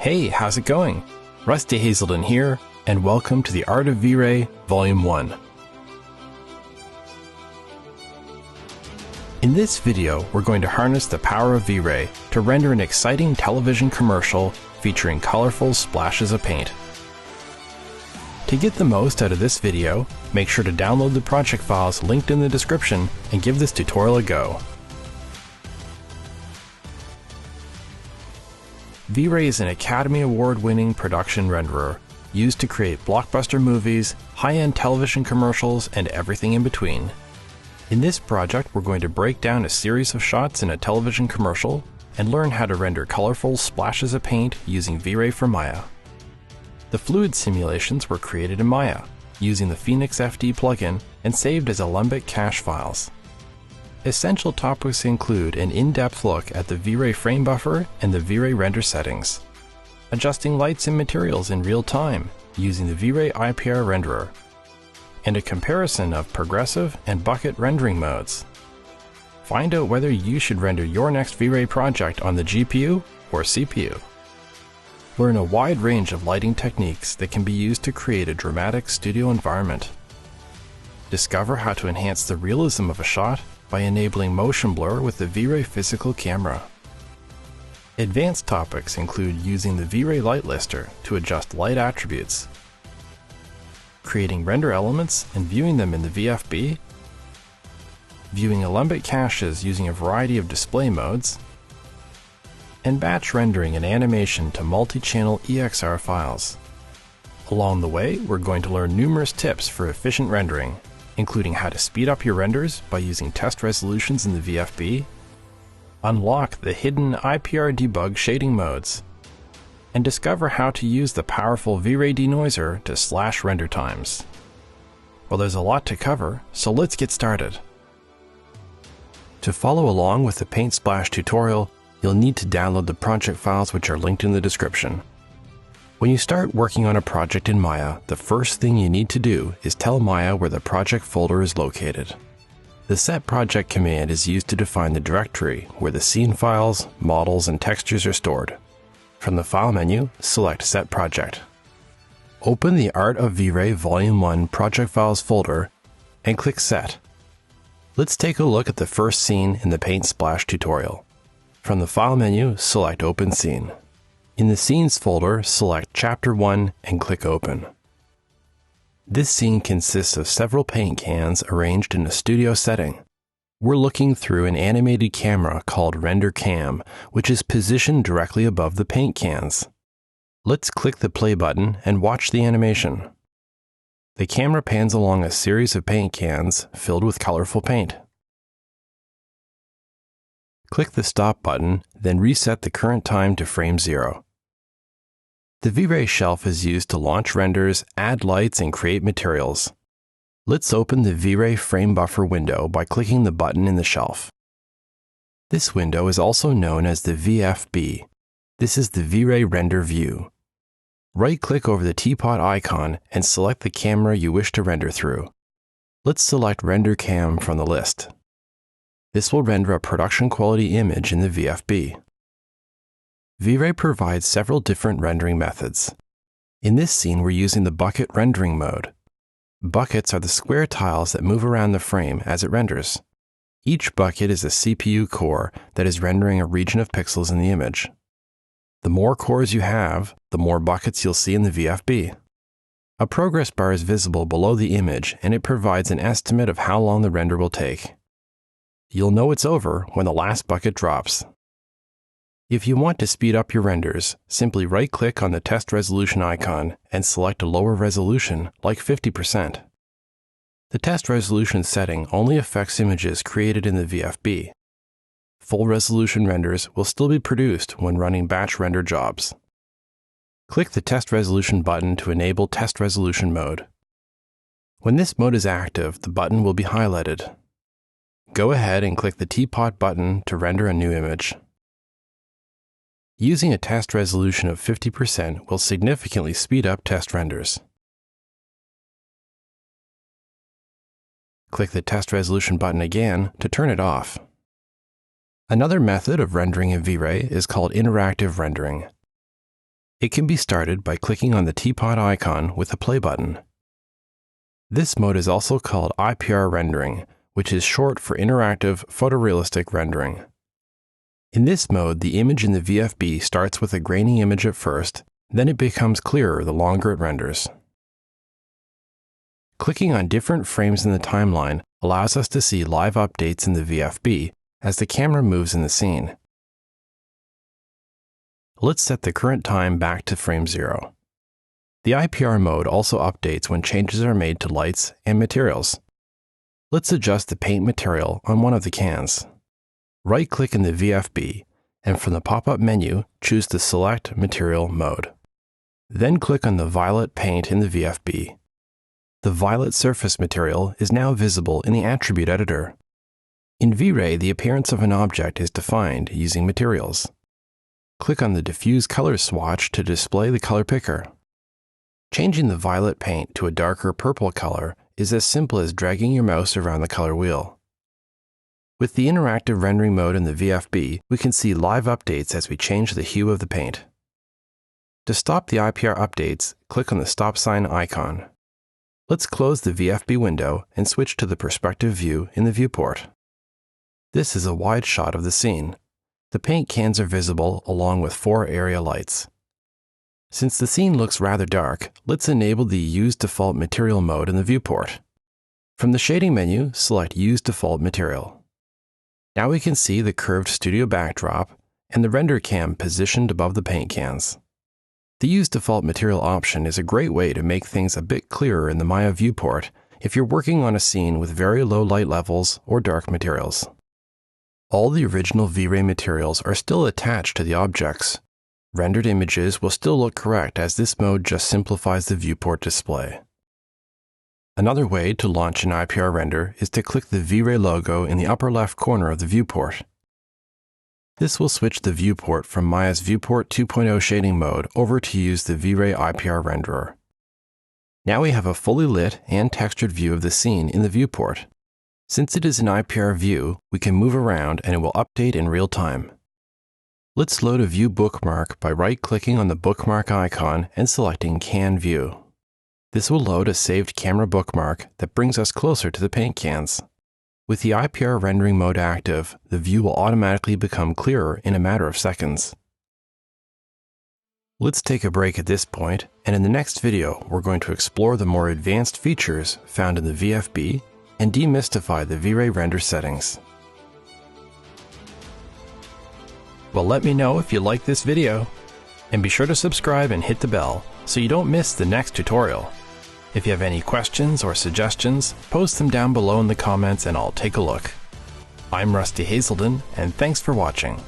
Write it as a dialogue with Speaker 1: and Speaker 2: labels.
Speaker 1: Hey, how's it going? Rusty Hazelden here, and welcome to the Art of V-Ray, Volume 1. In this video, we're going to harness the power of V-Ray to render an exciting television commercial featuring colorful splashes of paint. To get the most out of this video, make sure to download the project files linked in the description and give this tutorial a go. V-Ray is an Academy Award-winning production renderer used to create blockbuster movies, high-end television commercials, and everything in between. In this project, we're going to break down a series of shots in a television commercial and learn how to render colorful splashes of paint using V-Ray for Maya. The fluid simulations were created in Maya using the Phoenix FD plugin and saved as Alembic cache files. Essential topics include an in-depth look at the V-Ray frame buffer and the V-Ray render settings, adjusting lights and materials in real time using the V-Ray IPR renderer, and a comparison of progressive and bucket rendering modes. Find out whether you should render your next V-Ray project on the GPU or CPU. Learn a wide range of lighting techniques that can be used to create a dramatic studio environment. Discover how to enhance the realism of a shot by enabling motion blur with the V-Ray physical camera. Advanced topics include using the V-Ray light lister to adjust light attributes, creating render elements and viewing them in the VFB, viewing Alembic caches using a variety of display modes, and batch rendering an animation to multi-channel EXR files. Along the way, we're going to learn numerous tips for efficient rendering, including how to speed up your renders by using test resolutions in the VFB, unlock the hidden IPR debug shading modes, and discover how to use the powerful V-Ray denoiser to slash render times. Well, there's a lot to cover, so let's get started. To follow along with the paint splash tutorial, you'll need to download the project files which are linked in the description. When you start working on a project in Maya, the first thing you need to do is tell Maya where the project folder is located. The set project command is used to define the directory where the scene files, models, and textures are stored. From the File menu, select Set Project. Open the Art of V-Ray Volume 1 Project Files folder and click Set. Let's take a look at the first scene in the Paint Splash tutorial. From the File menu, select Open Scene. In the Scenes folder, select Chapter 1 and click Open. This scene consists of several paint cans arranged in a studio setting. We're looking through an animated camera called Render Cam, which is positioned directly above the paint cans. Let's click the play button and watch the animation. The camera pans along a series of paint cans filled with colorful paint. Click the stop button, then reset the current time to frame 0. The V-Ray shelf is used to launch renders, add lights, and create materials. Let's open the V-Ray frame buffer window by clicking the button in the shelf. This window is also known as the VFB. This is the V-Ray render view. Right-click over the teapot icon and select the camera you wish to render through. Let's select Render Cam from the list. This will render a production quality image in the VFB. V-Ray provides several different rendering methods. In this scene, we're using the bucket rendering mode. Buckets are the square tiles that move around the frame as it renders. Each bucket is a CPU core that is rendering a region of pixels in the image. The more cores you have, the more buckets you'll see in the VFB. A progress bar is visible below the image, and it provides an estimate of how long the render will take. You'll know it's over when the last bucket drops. If you want to speed up your renders, simply right-click on the test resolution icon and select a lower resolution, like 50%. The test resolution setting only affects images created in the VFB. Full resolution renders will still be produced when running batch render jobs. Click the Test Resolution button to enable Test Resolution mode. When this mode is active, the button will be highlighted. Go ahead and click the teapot button to render a new image. Using a test resolution of 50% will significantly speed up test renders. Click the Test Resolution button again to turn it off. Another method of rendering in V-Ray is called interactive rendering. It can be started by clicking on the teapot icon with the play button. This mode is also called IPR rendering, which is short for interactive photorealistic rendering. In this mode, the image in the VFB starts with a grainy image at first, then it becomes clearer the longer it renders. Clicking on different frames in the timeline allows us to see live updates in the VFB as the camera moves in the scene. Let's set the current time back to frame 0. The IPR mode also updates when changes are made to lights and materials. Let's adjust the paint material on one of the cans. Right-click in the VFB, and from the pop-up menu, choose the Select Material mode. Then click on the violet paint in the VFB. The violet surface material is now visible in the Attribute Editor. In VRay, the appearance of an object is defined using materials. Click on the Diffuse Color swatch to display the color picker. Changing the violet paint to a darker purple color is as simple as dragging your mouse around the color wheel. With the interactive rendering mode in the VFB, we can see live updates as we change the hue of the paint. To stop the IPR updates, click on the stop sign icon. Let's close the VFB window and switch to the perspective view in the viewport. This is a wide shot of the scene. The paint cans are visible along with 4 area lights. Since the scene looks rather dark, let's enable the Use Default Material mode in the viewport. From the Shading menu, select Use Default Material. Now we can see the curved studio backdrop and the render cam positioned above the paint cans. The Use Default Material option is a great way to make things a bit clearer in the Maya viewport if you're working on a scene with very low light levels or dark materials. All the original V-Ray materials are still attached to the objects. Rendered images will still look correct as this mode just simplifies the viewport display. Another way to launch an IPR render is to click the V-Ray logo in the upper left corner of the viewport. This will switch the viewport from Maya's Viewport 2.0 shading mode over to use the V-Ray IPR renderer. Now we have a fully lit and textured view of the scene in the viewport. Since it is an IPR view, we can move around and it will update in real time. Let's load a view bookmark by right-clicking on the bookmark icon and selecting Can View. This will load a saved camera bookmark that brings us closer to the paint cans. With the IPR rendering mode active, the view will automatically become clearer in a matter of seconds. Let's take a break at this point, and in the next video, we're going to explore the more advanced features found in the VFB and demystify the V-Ray render settings. Well, let me know if you like this video, and be sure to subscribe and hit the bell so you don't miss the next tutorial. If you have any questions or suggestions, post them down below in the comments and I'll take a look. I'm Rusty Hazelden, and thanks for watching.